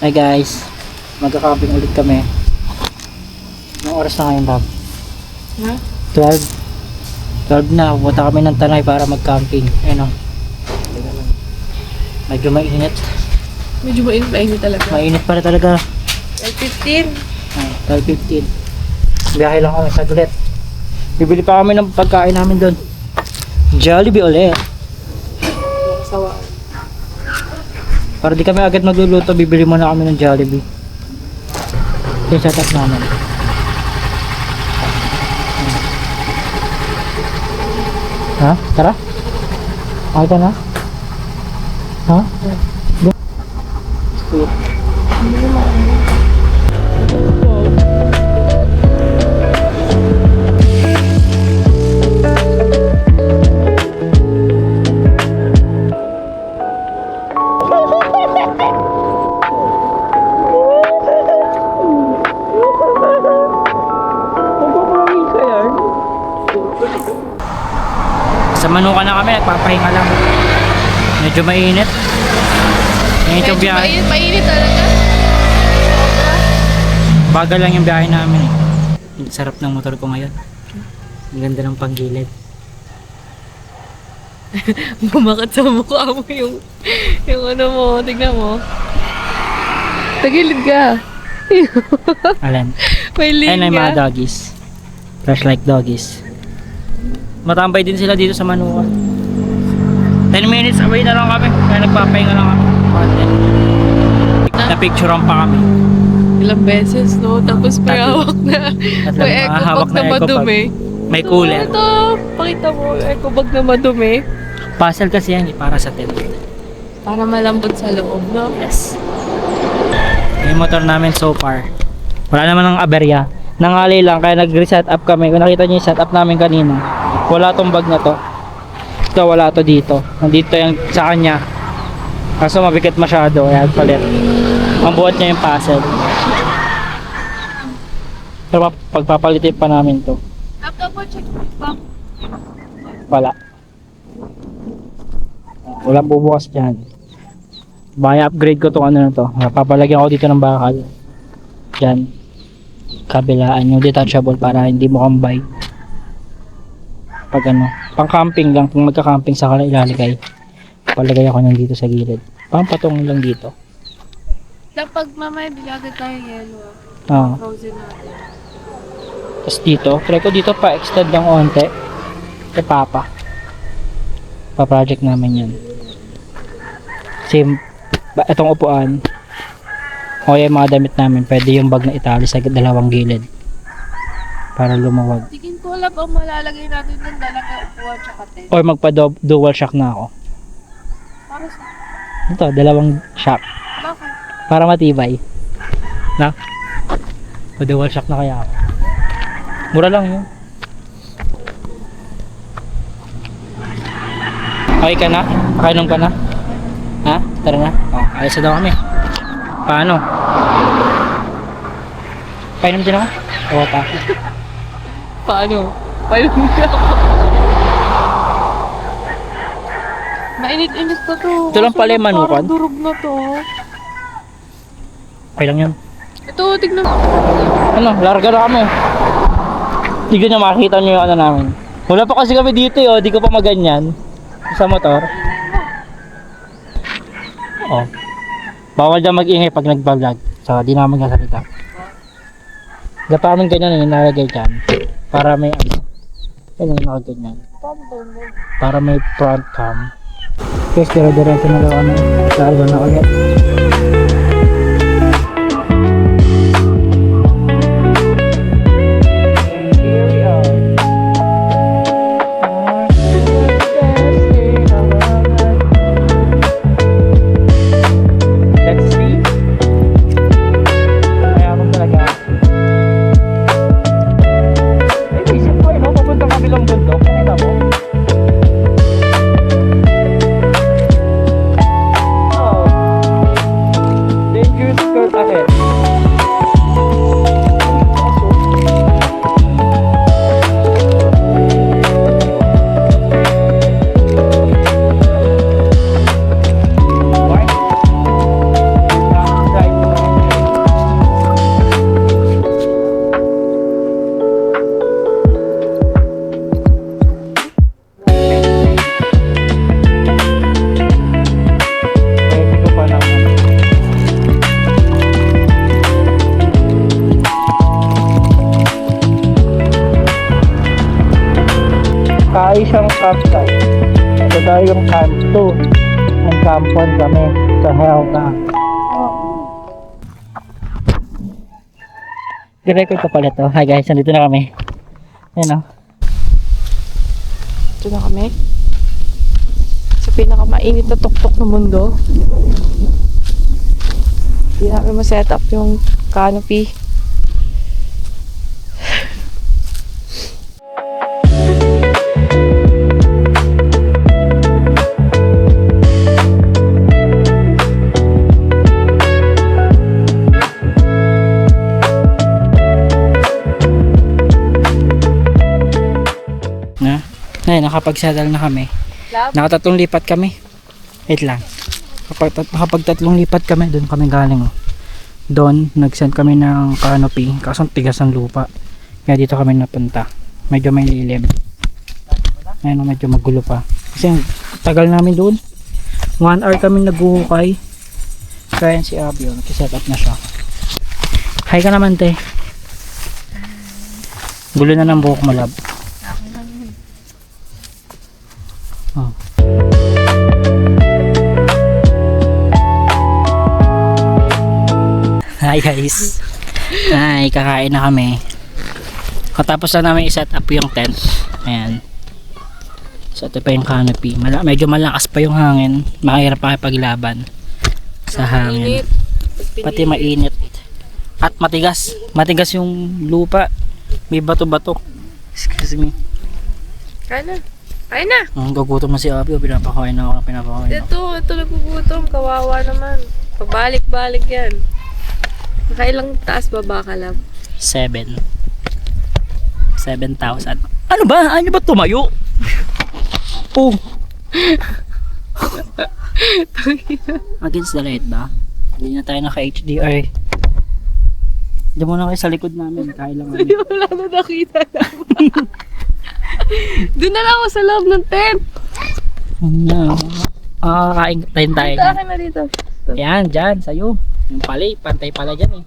Hi guys, magka-camping ulit kami. Anong oras na ngayon, Bob? Ha? 12 na, pupunta kami ng Tanay para mag-camping. Ayun o. Medyo mainit. Medyo mainit talaga. Mainit pa rin talaga. 12:15. 12:15. Biyahe lang kami saglit. Bibili pa kami ng pagkain namin doon. Jollibee ulit. Sawaan. Para di kami agad magluluto, bibili muna kami ng Jollibee. Yung setup namin. Ha? Tara? Okay ka na? Ha? Sweet. Sa Manuka na kami, nagpapahinga lang. Medyo mainit. Mainit yung biyahe. Mainit talaga. Bagal lang yung biyahe namin eh. Ang sarap ng motor ko ngayon. Ang ganda ng panggilid. Bumakat sa mukha mo yung ano mo. Tignan mo. Tagilid ka. Alan. May linya. Ayun ay mga doggies. Fresh like doggies. Matambay din sila dito sa Manuka. 10 minutes away na lang kami. Kaya nagpapahinga lang kami. Na-picturean pa kami. Ilang beses, no? Tapos may hawak na. May eco bag na madumi. May cooler. Ito, pakita mo. Eco bag na madumi. Puzzle kasi yan eh, para sa tent. Para malambot sa loob, no? Yes. Yung motor namin so far. Wala naman ng aberya. Nangali lang kaya nag-reset up kami. Kung nakita niyo yung setup namin kanina. Wala tong bag na to. Ito wala to dito. Nandito yung sa kanya. Kaso mabigat masyado. Kaya palit. Ang buhat niya yung puzzle. Pero pagpapalitin pa namin to. Double check back. Wala. Wala bubukas dyan. Baka upgrade ko tong ano na to. Papalagyan ko dito ng bakal. Dyan. Kabilaan yung detachable para hindi mo kambay. Pag ano, pang camping lang, kung magka-camping sa kanila ilalagay. Palagay ako nang dito sa gilid. Pang patong lang dito. Pag mamaya bilagay tayo yellow. Ah. Frozen natin. Tapos dito, try ko dito pa extend ng onte. Kay Papa. Pa-project namin yan. Same, itong upuan. O yung mga damit namin, pwede yung bag na itali sa dalawang gilid. Para lumawag. Tingin ko lang ang malalagay natin ng dalaga upuan tsaka tent. Or magpa-dual shock na ako. Para sa... Ito, dalawang shock. Bakit? Para matibay. Na? Pa-dual shock na kaya ako. Mura lang yun. Okay ka na? Nakainom ka na? Ha? Tara na. Oh, ayos na daw kami. Paano? Painom din ako? Oo pa. Paano? Paano nga ako? Mainit-init na to. Ito lang pala yung manukan. Parang durog na to. Okay lang yan. Ito, tignan mo. Ano? Larga na kami. Hindi ko na makita nyo yung ano namin. Wala pa kasi kami dito eh. Di ko pa maganyan. Sa motor. Oh. Bawal dyan mag-ingay pag nag-vlog. So, di naman magsasalita. Dapat namin ganyan na nilagay dyan. Para may ano. Ano yung nakaganyan. Para may front cam. Guys, dire-diretso na daw kami. Lalo na ulit. Tayo siyang campsite. Ito tayo yung camp 2. Ang camp 1 kami sa Helga. I-record ko pala to. Hi guys, nandito na kami. Ayan o. Ito na kami. Sa pinakamainit na tuktok ng mundo. Hindi namin ma-set up yung canopy. Ngayon, nakapag-settle na kami. Nakatatlong lipat kami. Wait lang. Nakapag-tatlong lipat kami. Doon kami galing. Oh. Doon, nag-send kami ng canopy. Kaso tigas ng lupa. Kaya dito kami napunta. Medyo may lilim. Ngayon, medyo magulo pa. Kasi tagal namin doon. 1 hour kami naghuhukay. Kaya yan si Abby. Nag-set up na siya. Hi ka naman, te. Gulo na ng buhok mo, love. Oh. Hi guys. Hi, kakain na kami. Katapos na namin i-set up yung tent. Ayan. So ito pa yung canopy. Medyo malakas pa yung hangin. Mahirap pa paglaban sa hangin. Pati mainit. At matigas. Matigas yung lupa. May bato-bato. Excuse me. Kain na. Kain na! Gugutom na si Abby. Pinapakain na ako. Ito nagugutom. Kawawa naman. Pabalik-balik yan. Nakailang taas baba ka lang? 7,000. Ano ba? Ano ba tumayo? Oh. Against the light ba? Hindi na tayo naka-HDR. Diyan muna kayo sa likod namin. Kaya lang kami. Wala na nakita naman. Doon na lang ako sa loob ng tent. Ano? Kakain tayo. Sa akin na dito. Yan, dyan, sa'yo. Yung pala, pantay pala dyan eh.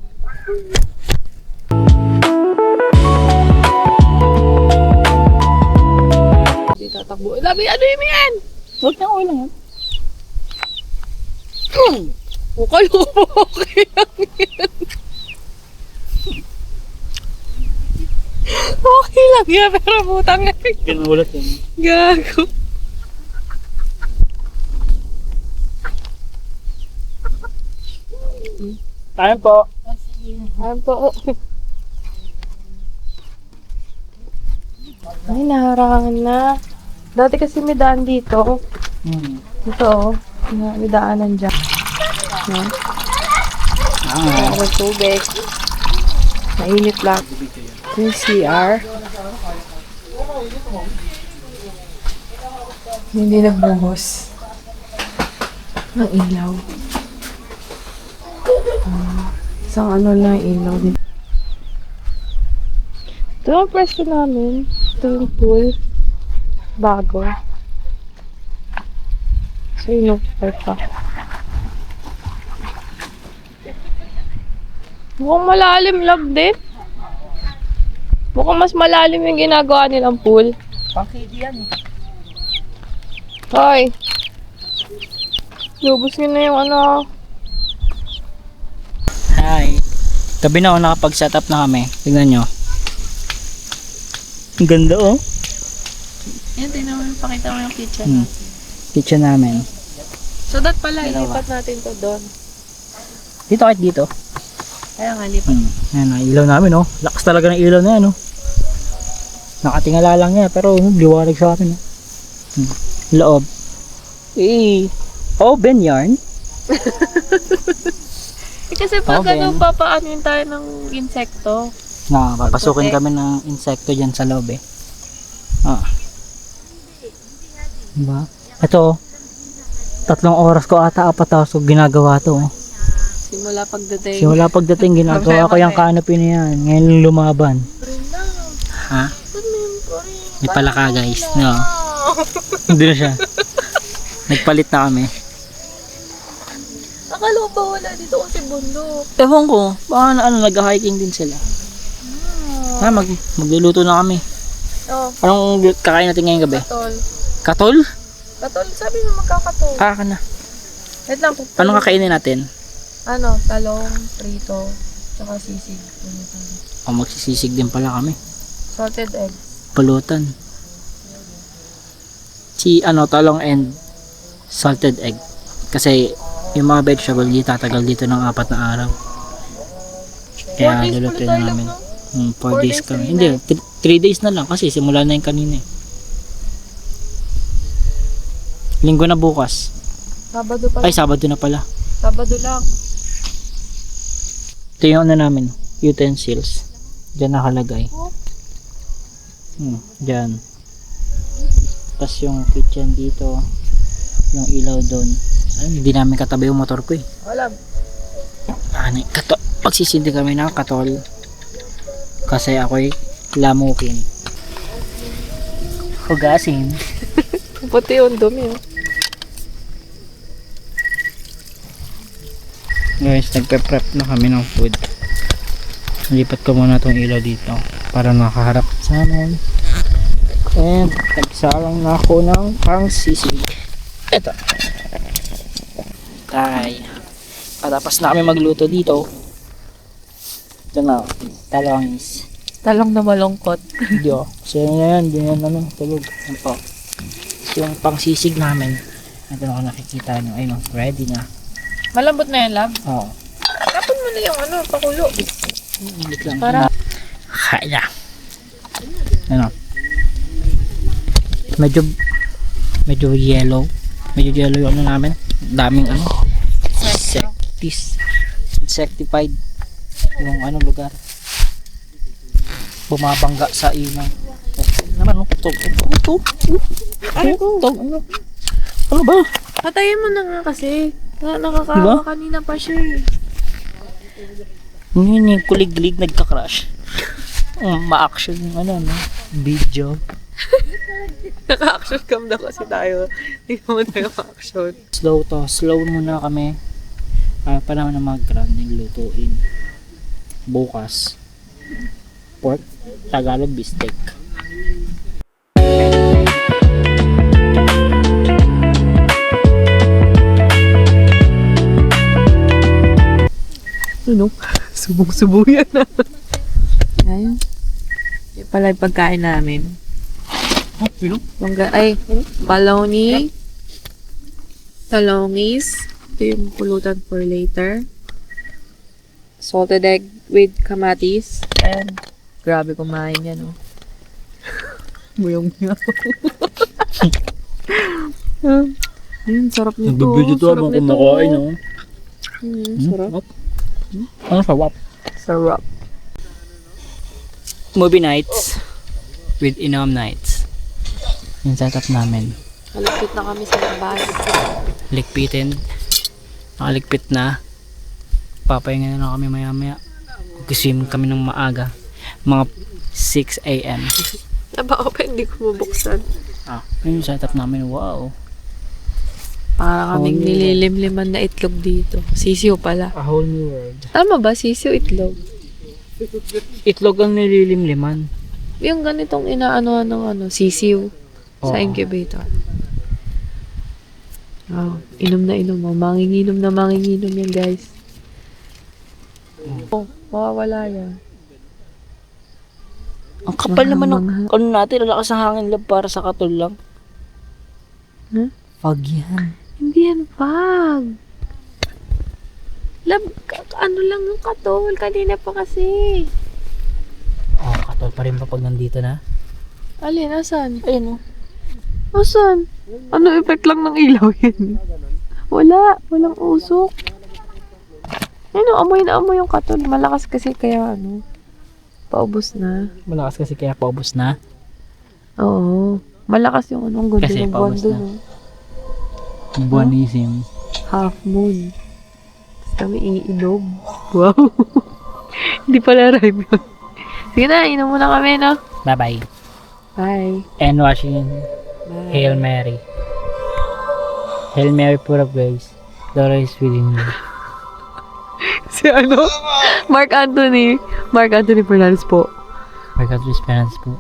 Hindi tatakbo. Labi, ano yun yan? Huwag na, okay lang yan. Okay lang yan. Okay lang yan, pero putang yan. Kinulat yan. Gago. Tayo po. Ayan po. Ay, naharangan na. Dati kasi may daan dito. Dito oh. May daanan dyan. Yan. Ang tubig. Mainit lang. Yung CR. Hindi nagbuhos. Ang ilaw. Isang ano lang ilaw din. Ito ang pwesto namin. Ito yung pool. Bago. So yun yung pa. Mukhang malalim love din. Mukhang mas malalim yung ginagawa nilang pool. Pang-KD yan eh. Hoy! Lubos nyo na yung ano. Hi. Gabi na ako nakapag-set up na kami. Tingnan nyo. Ang ganda oh. Yan, tingnan mo, pakita mo yung kitchen. Kitchen namin. So that pala, Dalawa. ilipat natin to doon. Dito kahit dito. Kaya nga, lipat. Ayan ang ilaw namin oh. Lakas talaga ng ilaw na yan oh. Nakatingala lang yan pero liwanag sa atin oh. Loob. Open yarn. Kasi pag Okay. ano, papaanin tayo ng insekto. Papasukin kami ng insekto dyan sa loob eh. Diba? Ito 3 oras ko ata, 4 oras ko ginagawa to oh. Simula pagdating. Simula pagdating ginagawa ko yung canopy na yan. Ngayon lumaban. Ha? May palaka guys. No. Hindi na siya. Nagpalit na kami. Akala ko ba wala dito kasi bundok? Ewan ko. Baka nag-hiking din sila. Ha, magluluto na kami. Oh, Anong kakain natin ngayong gabi? katol. Katol? Katol, sabi mo magkakatol. Ka na. Wait lang. Anong kakainin natin? Ano, talong, prito, tsaka sisig. O magsisisig din pala kami. Salted egg. Pulutan. Talong and salted egg. Kasi yung mga vegetable di tatagal dito ng 4 na araw. 4 Kaya days lulutuin pala tayo namin. lang, no? 4 days 4 days, kami. 3 Hindi, 3 days na lang kasi simula na yung kanina eh. Linggo na bukas. Sabado pa. Ay, Sabado na pala. Sabado lang. Ito yung ano namin, utensils. Diyan nakalagay. Diyan. Tapos yung kitchen dito. Yung ilaw doon. Hindi namin katabi yung motor ko eh. Alam. Magsisindi kami ng katol. Kasi ako'y lamukin. Hugasin. Puti yung dumi. Oh. Guys, nagpe-prep na kami ng food. Lipat ko muna tong ilaw dito para nakaharap sa amin. And nagsalang na ako ng pangsisig. Ito. Tay. Patapos na kami magluto dito. Ito na. Talongis. Talong na malungkot. Hindi oh. Kasi yan. Ganyan ano. Tulog. Yan po. Yung pangsisig namin. Ito na ako nakikita nyo. Ayun. Ready na. Malambot na yan, lab. Oo. Tapon mo na yung pakulo. Ulit lang. Para- Kaya. Ano? Medyo yellow. Medyo yellow yung ano namin. Daming ano. Insectified. Yung ano lugar. Bumabangga sa ilaw. Naman, ito. Ano ba? Patayin mo na nga kasi. Nakakawa Diba? kanina pa siya eh. Yun yung kulig-lig nagka-crash. Ma-action yung ano, no? Video. Naka-action cam daw kasi tayo. Hindi mo na yung action. Slow to. Slow muna kami. Pa naman na mag-granding lutuin. Bukas. Pork. Tagalog bistek. Ano? Subong-subo yan na. Ayun. Yung pala yung pagkain namin. Baloney. Talongis. Ito yung pulutan for later. Salted egg with kamatis. And grabe kumain yan, oh. Muyong-muyaw. Ayun, sarap nito. Nagbibidyo to habang kumakain, no? Sarap. Ano sarap? Sarap. Movie nights with Inom nights. Yung setup namin. Malapit na kami sa labas. Ligpitin. Nakaligpit na. Papahinga na lang kami maya-maya. Mag-swim kami ng maaga. Mga 6 a.m. Naba pa, hindi ko mabuksan. Yun yung setup namin. Wow. Para kaming Whole new nililimliman na itlog dito. Sisiw pala. A whole new world. Tama ba? Sisiw itlog? Itlog ang nililimliman. Yung ganitong inaano ng sisiw sa Oo. incubator. Wow. Inom na inom. Oh. Manginginom na manginginom yan, guys. Oh, mawawala yan. Ang kapal naman ng Manghang- ano natin. Lalakas ng hangin lab para sa katol lang. Huh? Fog yan. Hindi yan fog. Lab, ano lang yung katol. Kanina pa kasi. Oh, katol pa rin pa pag nandito na. Alin, asan? Ayun oh. Asan? Ano effect lang ng ilaw yan? Wala. Walang usok. Ano, amoy na amoy yung katol. Malakas kasi kaya paubos na. Malakas kasi kaya paubos na. Oo. Malakas yung anong ganda Kasi ng buwan paubos dun. na. Buwanism. Half moon. Tapos kami iinom. Wow. Hindi pala rhyme yun. Sige na, inom muna kami, no? Bye-bye. Bye. And watching Bye. Hail Mary. Hail Mary, full of grace. The Lord is within you. Si Mark Anthony. Mark Anthony Fernandez po. My God, Parents po.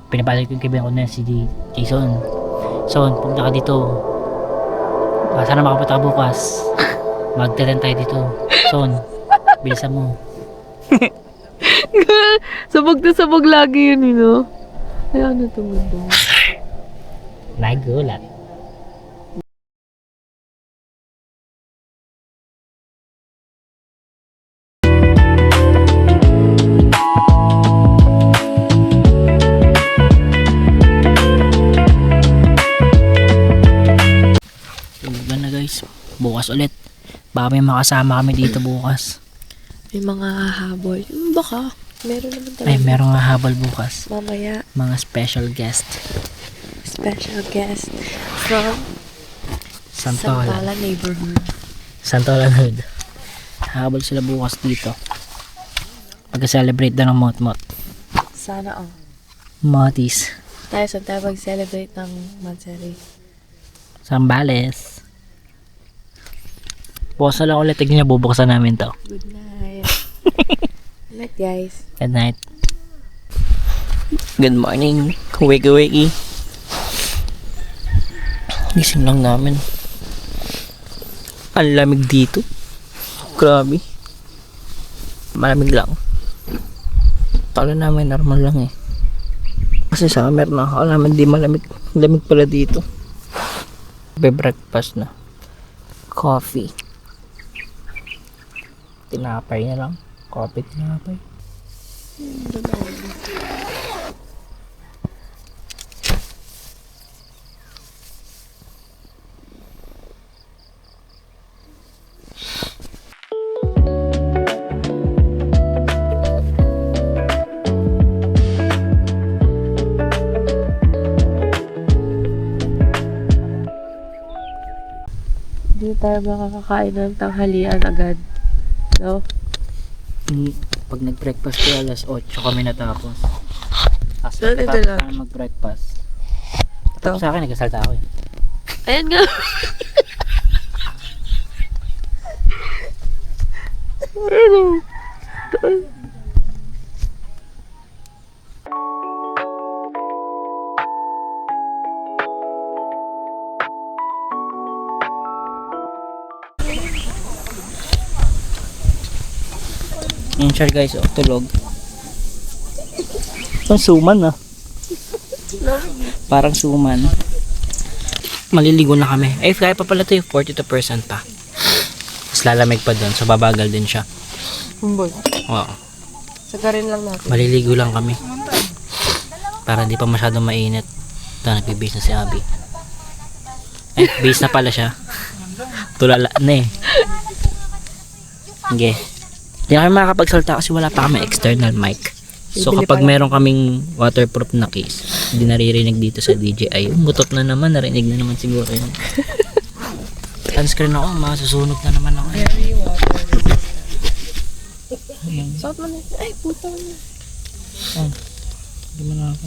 Pinapalagay ko yung kaibigan ko na si Jason. Son, pumunta ka dito. Sana makapunta ka bukas. Magtatan tayo dito. Son, bilisan mo. Sabog na sabog lagi yun, Ay, ano to mundo? Nagulat. Tulog na guys. Bukas ulit. Baka may makasama kami dito bukas. May mga habol. Baka. Meron naman talaga. Ay, merong nga habol bukas. Mamaya, Mga special guest. special guest from Santolan. Santala neighborhood. Santolan Hood. Habol sila bukas dito. Pag-celebrate na ng mot-mot. Sana Motis. Tayo saan tayo mag-celebrate ng Mansari. Sambales. Bukas na lang ulit. Tignan niya, bubuksan namin to. Good night. Good night, guys. Good night. Good morning. Wiki. Gising lang namin. Ang lamig dito. Grabe. Malamig lang. Kala namin normal lang eh. Kasi summer na. Kala namin di malamig. Lamig pala dito. Be-breakfast na. Coffee. Tinapay na lang. Coffee, tinapay. Hindi tayo makakakain ng tanghalian agad. No? Pag nag-breakfast ko alas 8 kami natapos. Tapos Dito natapos lang. kami mag-breakfast. Ito. Tapos sa akin, nagkasalta ako eh. Ayan nga. Yan siya guys, oh, tulog. Parang suman ah. Parang suman. Maliligo na kami. Eh, kaya pa pala ito yung 42% pa. Tapos lalamig pa doon, so babagal din siya. Humboy. Oo. Sagarin lang natin. Maliligo lang kami. Para hindi pa masyadong mainit. Ito, nagbe-base na si Abby. Eh, base na pala siya. Tulala na eh. Okay. Hindi na kami makakapagsalta kasi wala pa kami external mic. So Bibili kapag pa lang. meron kaming waterproof na case, hindi naririnig dito sa DJI. Gutot na naman, narinig na naman siguro yun. Sunscreen ako, masusunog na naman ako. Ayan. Suot mo na. Ay, puta na. Oh, hindi mo na ako.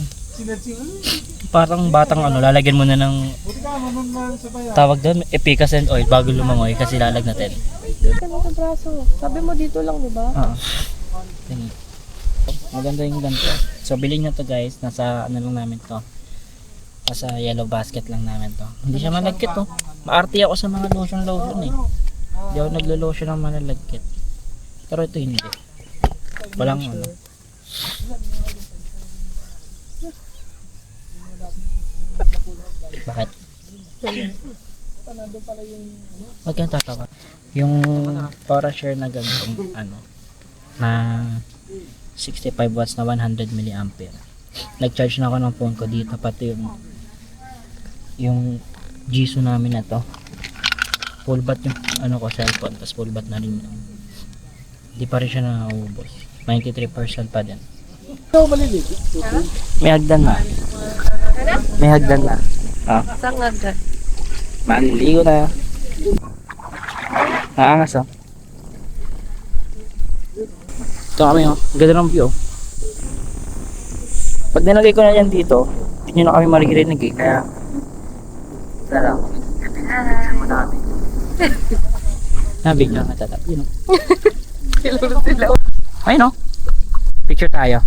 Parang batang ano, lalagyan mo na ng tawag doon, efficacent oil bago lumangoy kasi lalagnatin. Dito na sa braso. Sabi mo dito lang, di ba? Oo. Tingin. Maganda yung ganito. So bilhin nyo to guys, nasa ano lang namin to. Nasa yellow basket lang namin to. Hindi siya malagkit to. Maarte ako sa mga lotion eh. Hindi ako naglo-lotion ng malalagkit. Pero ito hindi. Walang ano. Bakit? Huwag kang tatawa. Yung para share na ganitong ano na 65 watts na 100 milliampere. Nag-charge na ako ng phone ko dito pati yung Jisoo namin na to. Full bat yung ano ko cellphone, tapos full bat na rin yung hindi pa rin siya nauubos. 93% pa din. May hagdan na. May hagdan na. Ah, Saan nga dyan? maliligo na. Naangas oh. Ito kami oh. Ganda ng view. Pag nilagay ko na yan dito, hindi nyo na kami maririnig eh. Kaya, tara. Nabigyan nga tatap. Yun oh. Kilulot sila. Ayun oh. Picture tayo.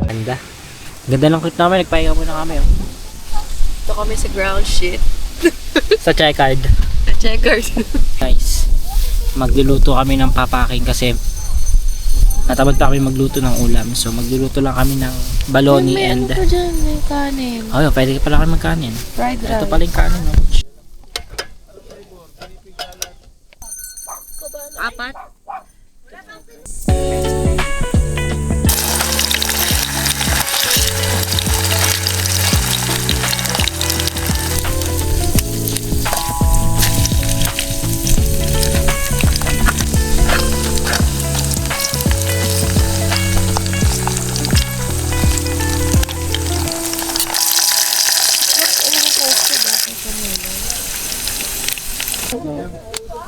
Ganda. Ganda ng clip namin. Nagpahinga muna kami. Oh. Ito kami sa ground sheet. Sa checkered. Checkers. Guys, magluluto kami ng papaking kasi natamad pa kami magluto ng ulam. So magluluto lang kami ng baloney may and... ano pa dyan, may kanin. Oh, yun, pwede pala kami magkanin. Fried rice. Ito pala yung kanin. Oh. Apat.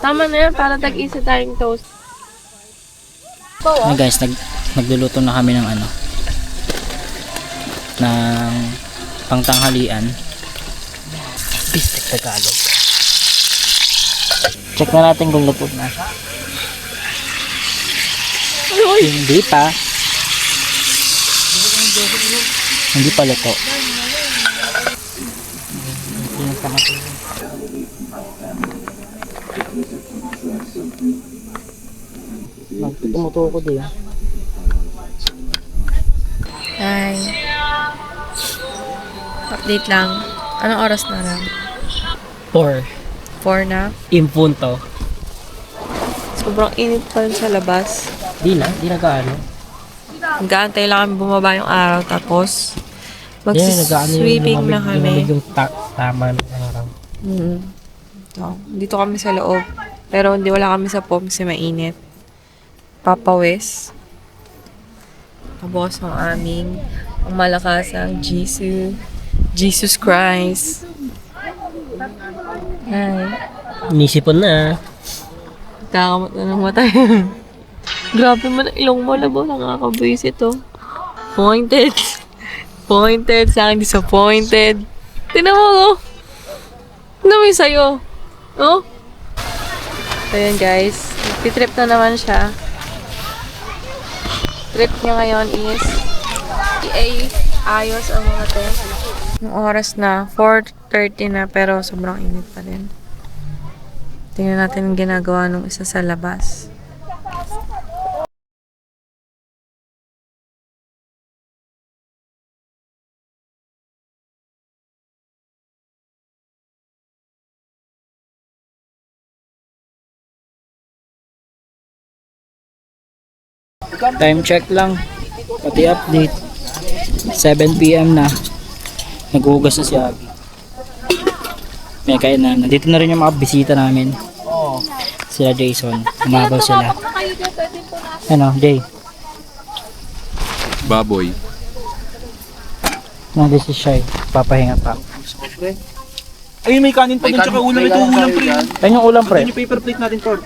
Tama na yan, para tag-isa tayong toast. Hey guys, nagluluto na kami ng ano, ng pangtanghalian. Bistek Tagalog. Check na natin kung lupot na. Hindi pa. Hindi pa luto. Tingnan pa natin. Tumutuko ko din. Hi. Update lang. Anong oras na lang? 4. 4 na. In punto. Sobrang init pa rin sa labas. Di na gaano. Nag-aantay lang kami bumaba yung araw tapos Nag-aano mag-sweeping na kami. Yung tama ng araw. Dito kami sa loob. Pero hindi wala kami sa pom kasi mainit. Papawis. Tapos ang aming ang malakasang Jesus Christ. Hi. Inisipon na. Kakamot na ng mata. Grabe man ang ilong mo, labo. Nakakabuisit ito. Pointed. Pointed. Sa akin disappointed. Tinan mo, oh. Tinan mo yung sa'yo. Oh. So yun guys. Nagtitrip na naman siya. Trip niya ngayon is ayos ang mga to. Yung oras na 4:30 na pero sobrang init pa rin. Tingnan natin ang ginagawa ng isa sa labas. Time check lang. Pati update. 7 PM na. Naghugas na si Abby. May kain na. Nandito na rin yung mga bisita namin. Sila Jason. Umabaw sila. Ano, Jay? Baboy. Nandito si Shai. Papahinga pa. Ayun, may kanin pa din, tsaka ulam. Ito ulam, pre. Ayun yung ulam, pre. Yung paper plate natin, Tor.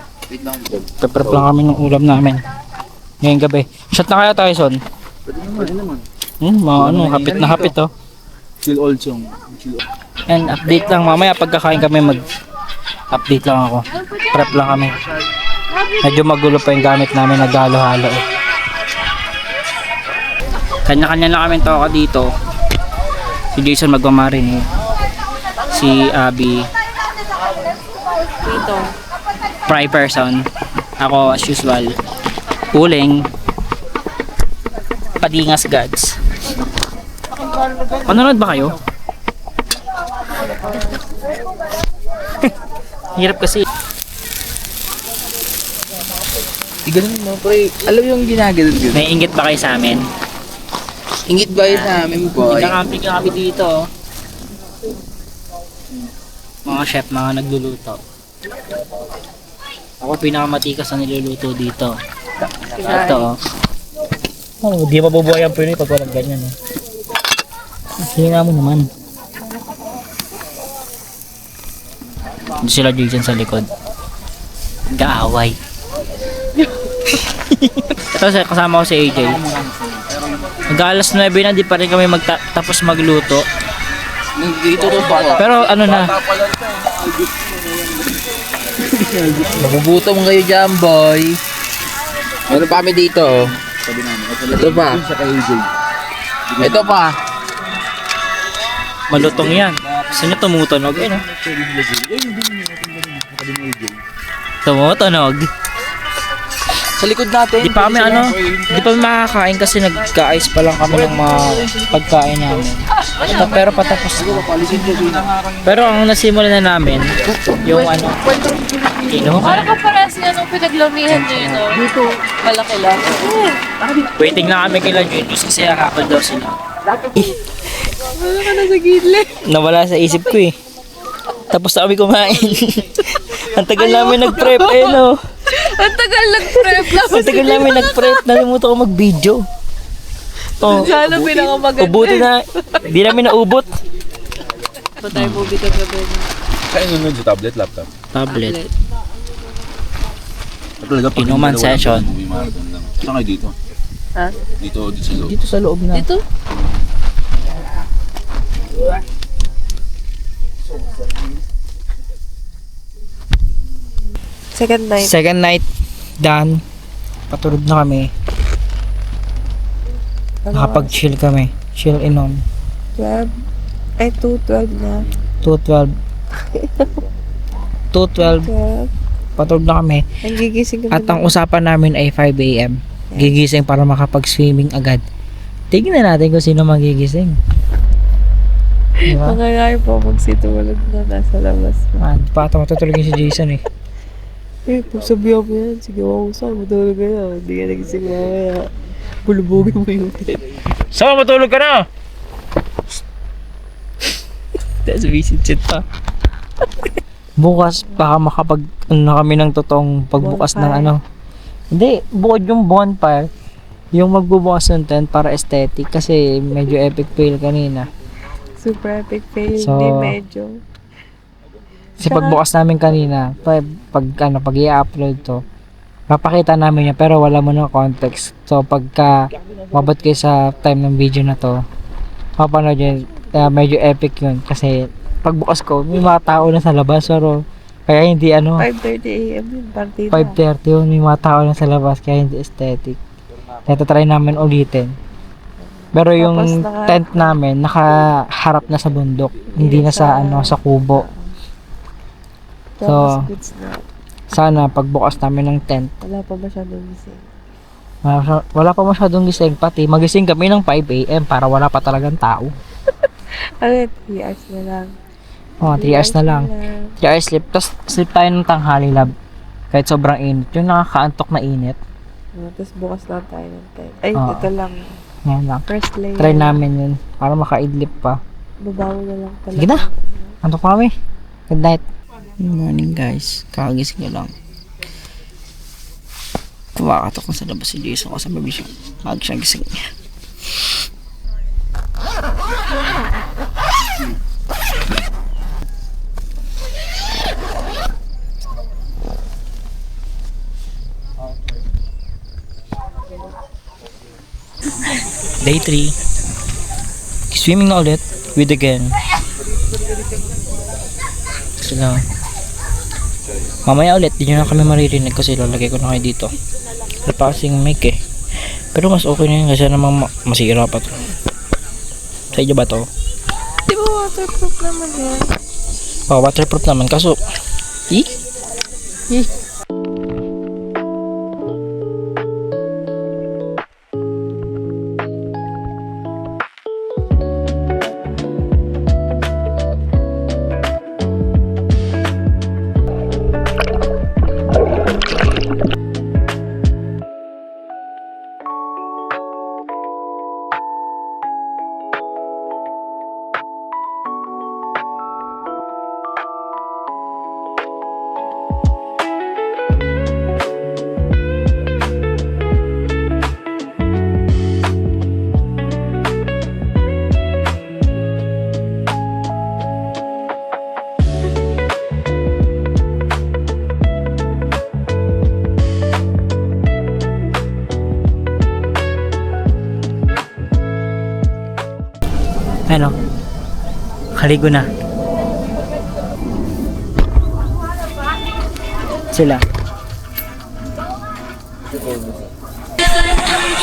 Prep lang kami ng ulam namin. Ngayong gabi. Shot na kaya tayo, Son? Pwede naman. Mga ano, hapit na hapit, oh. Chill old song. And update lang. Mamaya pagkakain kami update lang ako. Prep lang kami. Medyo magulo pa yung gamit namin. Naghalo-halo, eh. Kanya-kanya lang kami toka dito. Si Jason magmamarin, eh. Si Abby Dito. fry person. Ako as usual Uling Padingas Gods. Panonood ba kayo? Hirap kasi. Ganun mo, pre. Alam yung ginaganon yun. May inggit ba kayo sa amin? Ingit ba yun sa amin, boy? Nagkakamping kami dito. Mga chef, mga nagluluto. Ako pinakamatikas na niluluto dito. Ito, oh. Oh, di mabubuhay ang Pinoy pag walang ganyan, eh. Hinga mo naman. Hindi sila Jason sa likod. Kaaway. Ito, kasama ko si AJ. Mag-alas 9 na, di pa rin kami tapos magluto. Dito to pa. Pero ano na, Magugutom kayo dyan, boy. Meron pa kami dito, oh. Ito pa. Ito pa. malutong yan. Gusto nyo tumutunog, eh, no? Tumutunog. Sa likod natin. Di pa kami di pa makakain kasi nagka-ice pa lang kami ng mga pagkain namin. Pero patapos na. Pero ang nasimula na namin, yung Parang kaparas nga nung pinaglamihan niyo yun, no? Dito. Malaki lang. waiting na kami kila Junius kasi hakapal daw sila. Wala ka na sa gilid. Nawala sa isip ko eh. Tapos na kami kumain. Ang tagal namin nag-prep, eh, no? Ang tagal nag-prep lang. Ang tagal namin nag-prep, nalimutan ko mag-video. Oh, Sana pinakamaganda. ubutin na. Hindi namin naubot. Pa tayo movie ka gabi. Kain nun sa tablet, laptop. Tablet. Talaga, pag Inuman hindi dalawa session. lang, movie marathon lang. Saan kayo dito? Ha? Dito sa loob. Dito sa loob na. Dito? Second night. Second night, done. Patulog na kami. Nakapag-chill kami. Chill inom. 12. Ay, 2:12 na. 2:12. 2:12. 12. Patulog na kami. Ang gigising ka At ang usapan namin ay 5 a.m. Gigising para makapag-swimming agad. Tignan natin kung sino magigising. Diba? Mga ngayon po magsitulog na nasa labas. Man, pa ata matutulog yung si Jason eh. Eh, pag sabihan mo yan, sige ako saan, matulog ka na. Hindi ka nagising mamaya. Bulubugin mo yung tent. Sama, matulog ka na! That's visit chat pa. Bukas, baka na kami ng totoong pagbukas ng Bonfire. Hindi, bukod yung bonfire, yung magbubukas ng tent para aesthetic kasi medyo epic fail kanina. Super epic fail. So, Hindi medyo. Kasi pagbukas namin kanina, pag i-upload to, papakita namin yan pero wala mo ng context. So pagka mabot kayo sa time ng video na to, mapanood yun, medyo epic yun kasi pagbukas ko, may mga tao na sa labas pero kaya hindi 5:30 a.m. yun, partida. 5:30 yun, may mga tao na sa labas kaya hindi aesthetic. Ito try namin ulitin. Pero yung Tapos tent namin nakaharap na sa bundok, hindi na sa sa kubo. Tapos So, goods na. sana pagbukas namin ng tent, Wala pa masyadong gising. wala pa masyadong gising, pati magising kami ng 5 a.m. para wala pa talagang tao. Ano, 3 hours na lang. 3 hours na lang. 3 hours sleep, tapos sleep tayo ng tanghali lab. Kahit sobrang init, yung nakakaantok na init. Tapos bukas lang tayo ng tent. Ay, Oo. ito lang. Ngayon lang. First layer. Try namin yun, para makaidlip pa. Babaw na lang pala. Sige na. Antok pa kami. Good night. Good morning guys. Kakagising ko lang. Kumakatok na sa labas si Jason kasi baby siya. Mag siya gising niya. Day 3. Swimming na ulit with the gang. Sila. Mamaya ulit, di nyo na kami maririnig kasi lalagay ko na kayo dito. Wala pa kasing mic eh. Pero mas okay na yun kasi namang masira pa to. Sa inyo ba to? Di ba waterproof naman yan? Oh, waterproof naman kaso Ano? Kaligo na. Sila.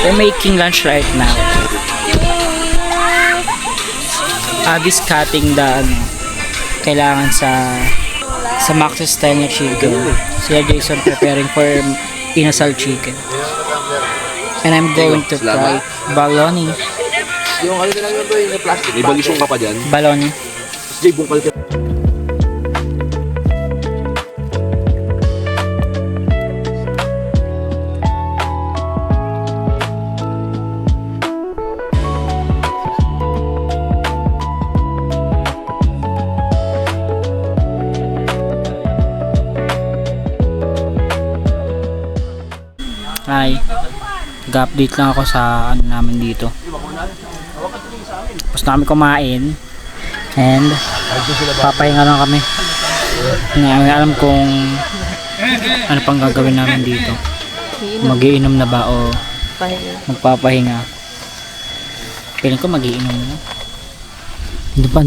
They're making lunch right now. Abby's cutting the kailangan sa Max's style na chicken. Sila Jason preparing for inasal chicken. And I'm going to fry bologna. Yung ano na lang yun, boy, yung plastic. May balisong ka pa dyan. Bologna. Jay, bungkal ka. Hi. Nag-update lang ako sa ano namin dito. Tapos na kami kumain. And papahinga lang kami. Hindi namin alam kung ano pang gagawin namin dito. Mag-iinom na ba o Pahinga. magpapahinga. Feeling ko mag-iinom na.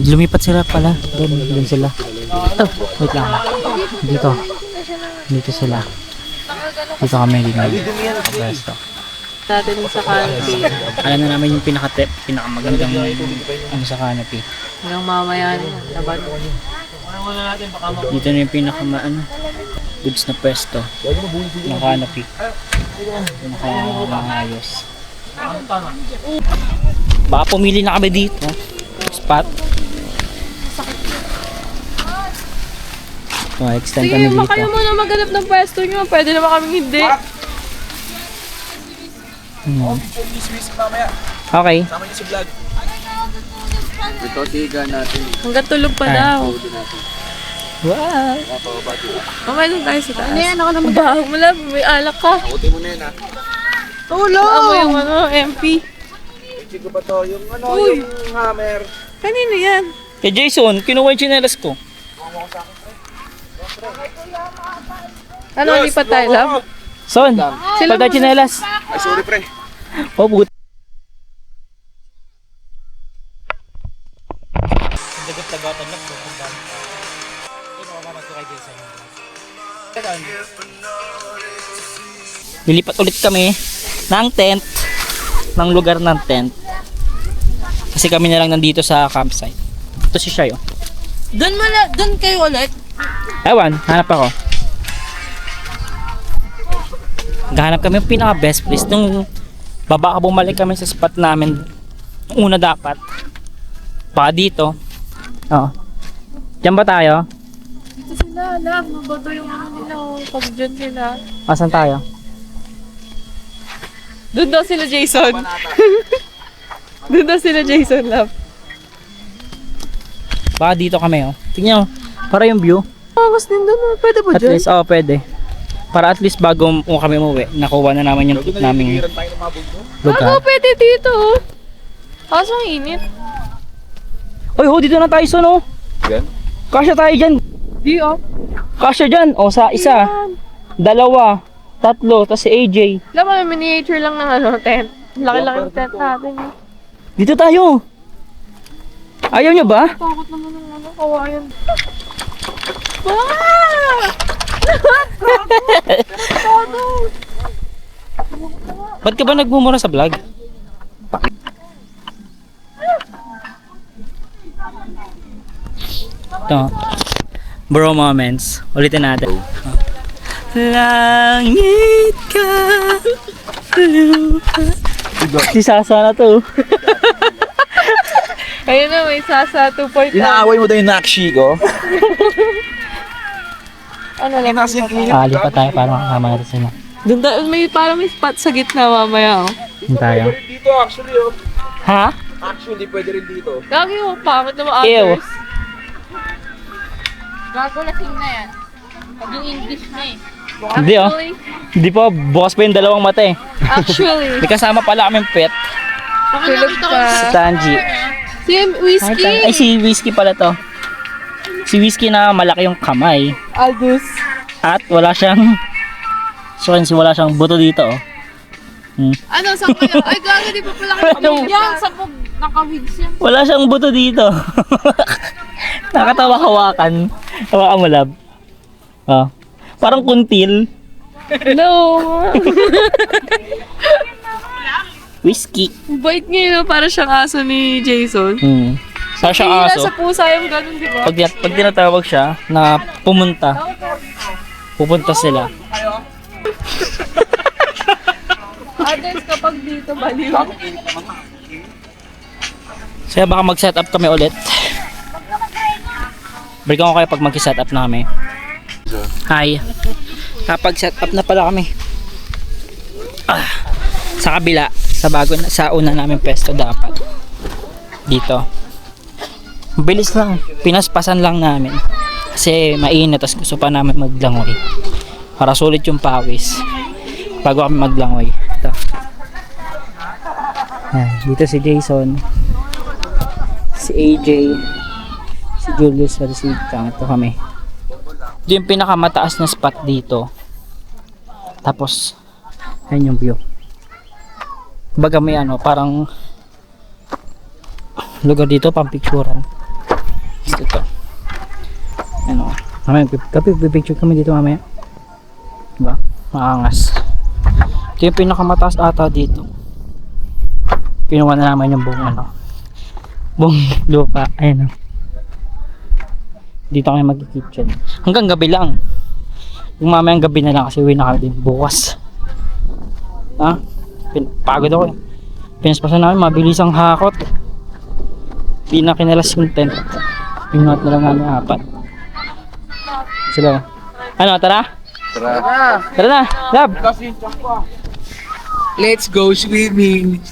Lumipat sila pala. Doon sila. Oh, wait lang. Dito sila. Dito kami din. Resto. Natin sa canopy. Alam na namin yung pinakamagandang ano sa canopy. Hanggang mamaya na. Laban. Dito na yung goods na pwesto ng canopy. Pinakamayos. Baka pumili na kami dito. Spot. So, extend kami dito. Kayo muna maghanap ng pwesto nyo. Pwede naman kami hindi. Okay. Sama niyo sa vlog. Ito, tiga natin. Hanggang tulog pa daw. Wow. Mamaya doon tayo sa taas. Ano yan? Ako naman. Bahang mo lang. May alak ka. Puti mo na yun, ha? Amo yung MP. Chico ba to? Yung ano, Uy. yung hammer. Kanino yan? Kay Jason, kinuha yung chinelas ko. Ano, lipat tayo lang? Son, Sila pagka chinelas. Ay, sorry, pre. Oh, buti. Lilipat ulit kami ng tent, ng lugar ng tent. Kasi kami na lang nandito sa campsite. Ito si Shai, oh. Doon kayo ulit? Ewan, hanap ako. Gahanap kami yung pinaka best place. Nung baba ka bumalik kami sa spot namin, una dapat. Baka dito. Oo. Diyan ba tayo? Dito sila, love. Mabato yung ano nila. Pag dyan sila. Asan tayo? Doon daw sila Jason. Doon daw sila Jason, love. Baka dito kami, oh. Tingnan nyo. Para yung view. Angas din doon. Pwede ba At dyan? least, pwede. Para at least bago kami umuwi, nakuha na naman yung naming lugar. Pwede dito. Kaso ang init. Oy, dito na tayo, son, oh. Yan? Kasya tayo dyan. Di Kasya dyan. O, sa isa. Dalawa. Tatlo. Tas si AJ. Alam mo, miniature lang ng ano, tent. Laki-laki ng tent natin. Dito tayo. Ayaw nyo ba? Takot naman ng ano, kawayan. Ba't ka ba nagmumura sa vlog? Ito. Bro moments. Ulitin natin. Langit ka, lupa. Si Sasa na to. Ayun na, may Sasa 2.0. Inaaway mo daw yung nakshi ko. Ano lang? Ali pa tayo para makakama natin sila. Doon may parang may spot sa gitna mamaya, oh. Doon tayo. Dito actually, oh. Ha? Actually, pwede rin dito. Gagi mo, pangit naman Ew. others. Gago lasing na yan. Pag yung English na eh. Hindi, oh. Hindi pa, bukas pa yung dalawang mata eh. Actually. May kasama pala kaming pet. Tulog Si ka. Tanji. Si Whiskey. Ay, si Whiskey pala to. Si Whiskey na malaki yung kamay. Aldous. At wala siyang wala siyang buto dito, oh. Ano, saan kayo? Ay, gago, di pa pala kayo. Ano? Yan, sabog. Nakawig siya. Wala siyang buto dito. Nakatawa hawakan. Hawakan mo, love. Oh. Parang kuntil. No. Whiskey. Bait niya, no? Para siyang aso ni Jason. Para siyang Hindi aso. nasa pusa yung ganun, di ba? Pag tinatawag siya na pupunta sila. Others kapag dito, baliw. Kaya baka mag-set up kami ulit. Balikan ko kayo pag mag-set up na kami. Hi. Kapag set up na pala kami. Sa kabila, sa una namin pesto dapat. Dito. Bilis lang. Pinaspasan lang namin. Kasi mainit, tapos gusto pa namin maglangoy. Para sulit yung pawis. Bago kami maglangoy. Ito. Yan, dito si Jason. Si AJ. Si Julius Arcita. Ito kami. Ito yung pinakamataas na spot dito. Tapos, ayun yung view. Baga may parang lugar dito, pang picturean. Ito. Mamaya, pipicture kami dito mamaya. Diba? Maangas. Ito yung pinakamataas ata dito. Pinuha na naman yung buong lupa. Ayan o. Dito kami mag-kitchen. Hanggang gabi lang. Yung mamayang gabi na lang kasi uwi na kami din bukas. Ha? Pagod ako eh. Pinaspasan namin, mabilis ang hakot. Di na kinalas yung tent. Pinuhat na lang namin 4. Sila. Ano, tara? Tara na, lab. Let's go swimming.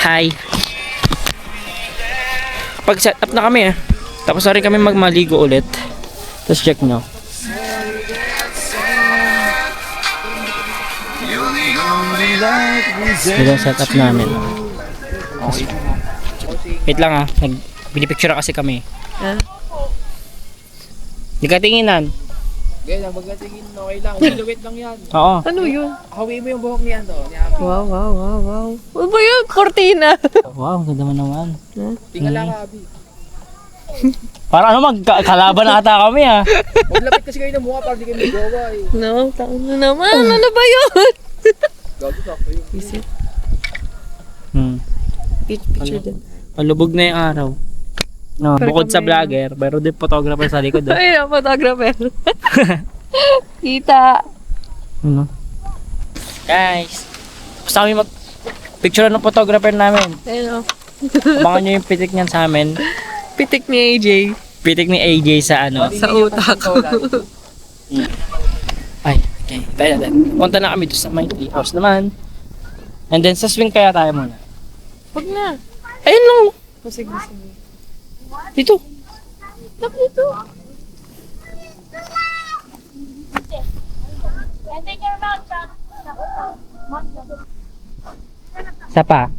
Hi. Pag set up na kami tapos na rin kami magmaligo ulit. Tapos check nyo. Ito yung set up namin. Tapos, wait lang binipicture kasi kami. Hindi ka tinginan. Ganyan, magkatingin okay lang. Silhouette lang yan. Oo. Ano yun? Hawi mo yung buhok niyan to. Ni Abby. Wow. Ano ba yun? Cortina. Wow, ganda mo naman. Tingnan lang, Abby. Parang magkalaban na ata kami Maglapit kasi kayo ng mukha para di kayo mag-gawa eh. No, taon na naman. Ano ba yun? Gago sa ako yun. Is it? Hmm. Picture din. Palubog na yung araw. No, Pero bukod sa kami- vlogger, meron din photographer sa likod. Oh. Ay, photographer. Kita. Ano? Guys, basta kami mag-picture ng photographer namin. Ayun, oh. Abangan nyo yung pitik niyan sa amin. Pitik ni AJ. Pitik ni AJ sa ano. Sa utak. Ay, okay. Tayo natin. Punta na kami doon sa may house naman. And then, sa swing kaya tayo muna. Huwag na. Ayun lang. Oh, sige, sige. Dito. Dito. Isa pa.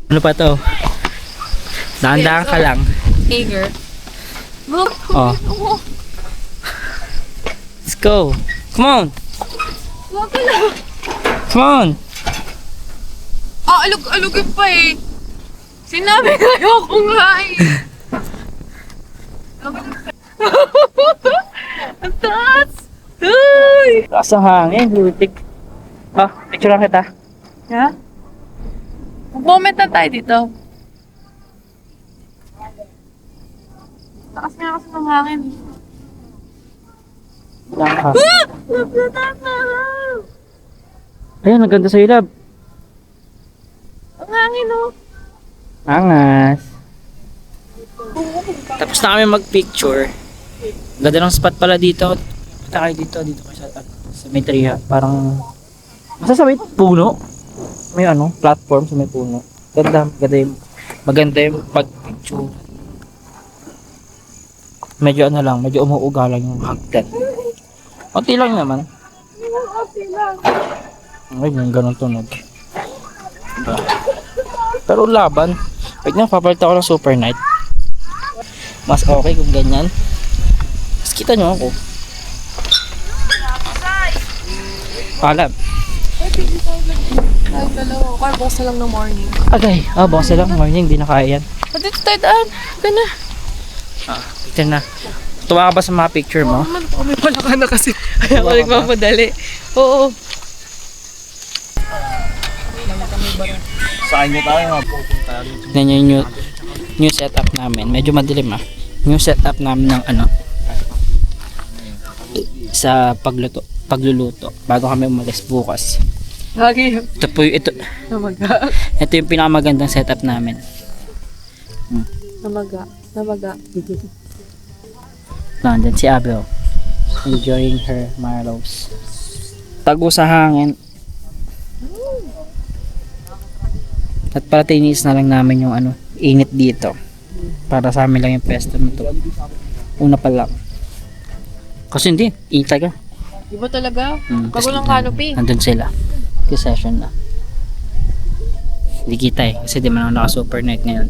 Ano pa to? Dahan-dahan ka lang. Eager. Look. Oh. Let's go. Come on. Wag ka lang. Come on. Ah, alugin pa eh. Sinabi ko ayoko nga eh. Ang taas! Ay! Lakas ang hangin. Lutik. Ah, picture lang kita. Ha? Mag-moment na tayo dito. Takas nga kasi ng hangin. Lang ka. Nagtatama! Ayun, ang ganda sa ilab. Ang hangin oh. Angas. Tapos na kami mag-picture. Ganda ng spot pala dito. Punta kayo dito kayo sa may tree. Parang, basta sa may puno. May ano, platform sa may puno. Maganda yung pag-picture. Medyo ano lang, medyo umuuga lang yung hagdan. Kunti lang naman. Ay, yung ganun tunog. Pero laban. Wait na, papalit ako ng super night. Mas okay kung ganyan. Mas kita nyo ako. Palab. Ay, dalawa. Kaya bukas na lang ng morning. Agay. Bukas lang. Morning, di na kaya yan. Dito tayo daan. Gana. Picture na. Tuwa ka ba sa mga picture mo? May pala ka na kasi. Kaya ako nagmamadali. Oo. Saan nyo tayo nga? Tignan nyo yung new setup namin. Medyo madilim ah. New setup namin ng ano. Sa pagluluto. Bago kami umalis bukas. Lagi. Ito yung pinakamagandang setup namin. Namaga. Nandun si Abel. Enjoying her marlows. Tago sa hangin. At para tinis na lang namin yung ano, init dito. Para sa amin lang yung pesto na to. Una pa lang. Kasi hindi, init talaga. Iba talaga. Tas Kagulang canopy. Nandun sila. Session na. Hindi kita eh. Kasi di man ako naka-super night ngayon.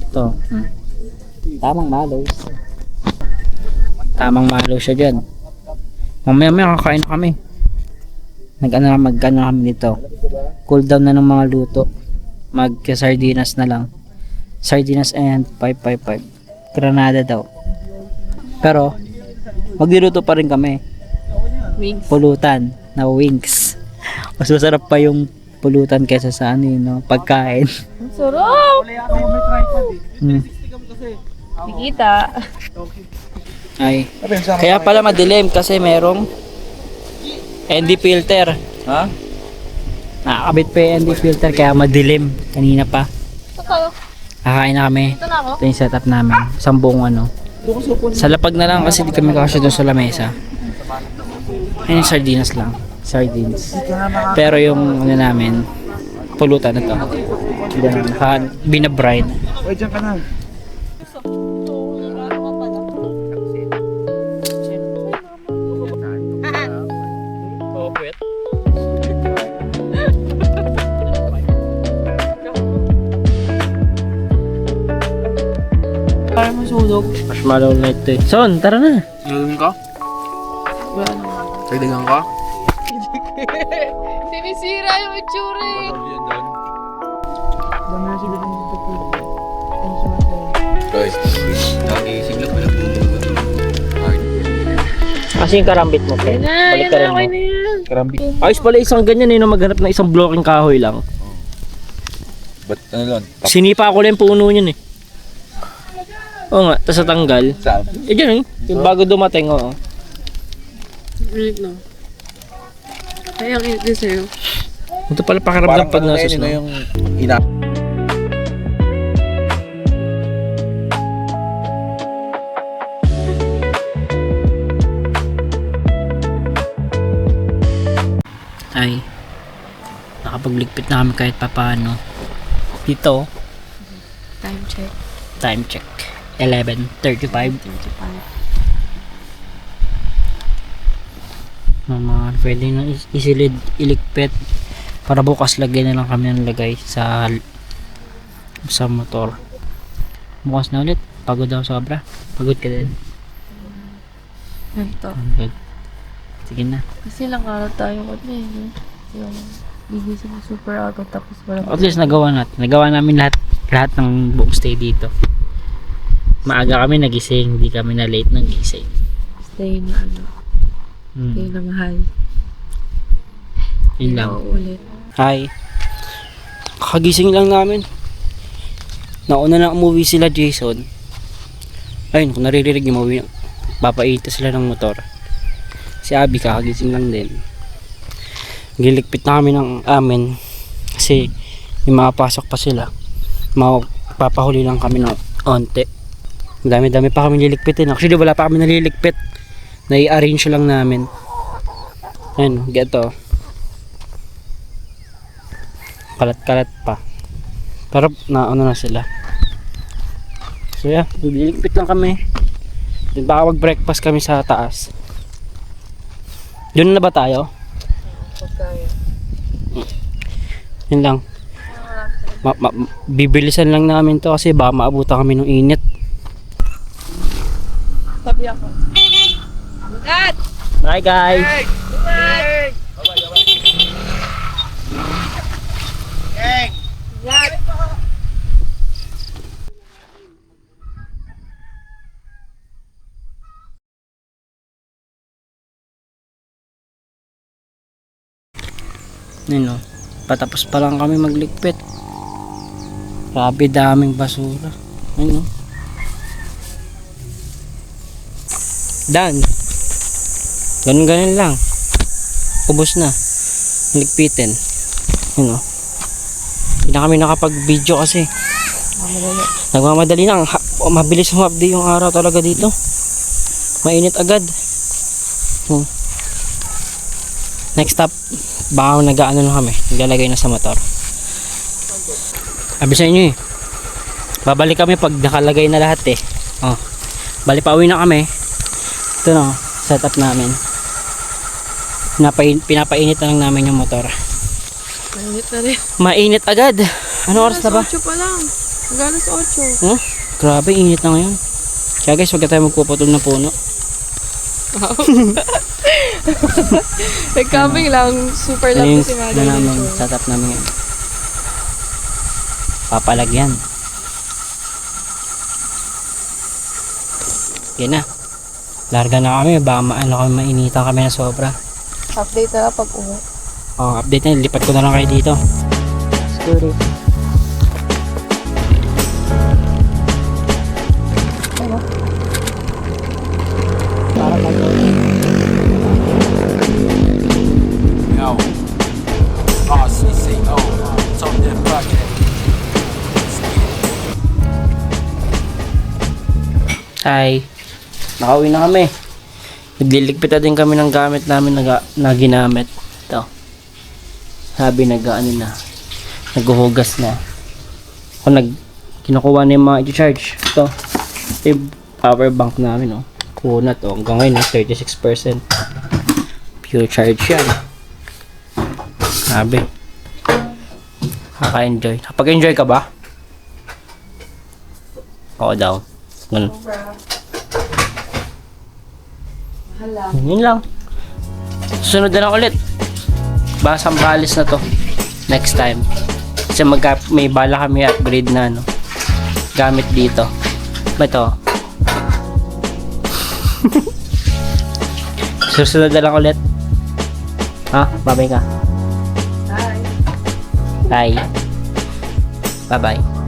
Ito. Tamang mallows. Tamang mallows siya dyan. Mamaya kakain na kami. Mag-ano kami dito. Cool down na ng mga luto. Mag-sardinas na lang. Sardinas and 555. Granada daw. Pero, magluluto pa rin kami. Wings. Pulutan na wings. Mas masarap pa yung pulutan kaysa sa ano yun, no? Pagkain. Ang sarap! Hmm. Nakikita. Ay. Kaya pala madilim kasi merong ND filter. Ha? Nakakabit pa yung ND filter kaya madilim. Kanina pa. Kakain na kami. Ito na ako. Ito yung setup namin. Isang buong ano. Sa lapag na lang kasi di kami kasya doon sa lamesa. Ayun yung sardinas lang. Sardines. Pero yung ano namin, pulutan na to. Binabrine. Uy, dyan ka na. Para masulog. Marshmallow night to eh. Son, tara na. Nalun ka? Kailangan ka? Sinisira yung itsura eh. Guys, nagising lang pala po. Kasi yung karambit mo, Ken. Balik ka rin mo. na yan. Karambi. Ayos pala isang ganyan eh, no, maghanap ng isang blocking kahoy lang. Ba't ano lang? Sinipa ko lang yung puno yun eh. Oo nga, tapos natanggal. Saan? Eh dyan eh, yung bago dumating, oo. Init na. Ay, ang init din sa'yo. Ito pala pakiramdam pag nasa ano snow. yung ina... Ay, nakapagligpit na kami kahit papaano. Dito, Time check. time check. 11:35. 25. Mga pwede na isilid, iligpit. Para bukas lagyan na lang kami ng lagay sa motor. Bukas na ulit. Pagod daw sobra. Pagod ka din. Ganito. Good. Sige na. Kasi lang araw tayo ko na eh. Yung gigising mo super aga tapos wala At least nagawa natin. Nagawa namin lahat ng buong stay dito. Maaga kami nagising. Hindi kami na late ng gising. stay na ano. Stay na mahal. Yun lang. Ulit. Hi. Kakagising lang namin. Nauna na umuwi sila Jason. Ayun, kung naririnig yung umuwi, papaita sila ng motor. Si Abby kakagising lang din. Giligpit na kami ng amin kasi may makapasok pa sila. Papahuli lang kami ng onte. Dami-dami pa kami liligpitin. Actually wala pa kami naliligpit. Nai-arrange lang namin. Ayun, geto. Kalat-kalat pa. Pero naano na sila. So yeah, liligpit lang kami. Then baka mag-breakfast kami sa taas. Doon na ba tayo? Pagkaya. Yun lang. Bibilisan lang namin to kasi baka maabutan kami ng init. Sabi ako. Magat! Bye guys! Magat! Yun o. Patapos pa lang kami magligpit. Grabe daming basura. Ayun o. Done. Ganun lang. Ubos na. Ligpitin. Yun o. Hindi na kami nakapag-video kasi. Nagmamadali lang. Mabilis humabdi yung araw talaga dito. Mainit agad. Next stop, baka nag-ano na kami. Naglalagay na sa motor. Sabi sa inyo eh. Babalik kami pag nakalagay na lahat eh. Oh. Bali pa uwi na kami. Ito na, setup namin. Pinapainit na lang namin yung motor. Mainit na rin. Mainit agad. Ano oras na ba? 8 pa lang. Galas 8. Huh? Grabe, init na ngayon. Kaya guys, wag na tayo magpuputol ng puno. Nag-camping lang. Super lang Ayun, si ano Mother namin, Nature. setup namin yun. Papalagyan. Yan na. Larga na kami. Baka mainitan kami na sobra. Update na lang pag uwi. Oh, update na. Lipat ko na lang kayo dito. Sorry. Para Yo. RCCO. Top that project. Hi. Nakauwi na kami. Nagliligpit na din kami ng gamit namin na ginamit. Ito. Sabi nag-ano na. Naghuhugas na. Ako kinukuha na yung mga i-charge. Ito. Ito yung power bank namin. Oh. Kunat. Oh. Hanggang ngayon, 36%. Pure charge yan. Sabi. Nakaka-enjoy. Nakapag-enjoy ka ba? Oo daw. Ganun. Hala. Yun lang. Susunod na lang ulit. Baka Sambales na to. Next time. Kasi may bala kami upgrade na ano. Gamit dito. Ba ito? Susunod na lang ulit. Ha? Babay ka. Hi. Bye. Bye-bye.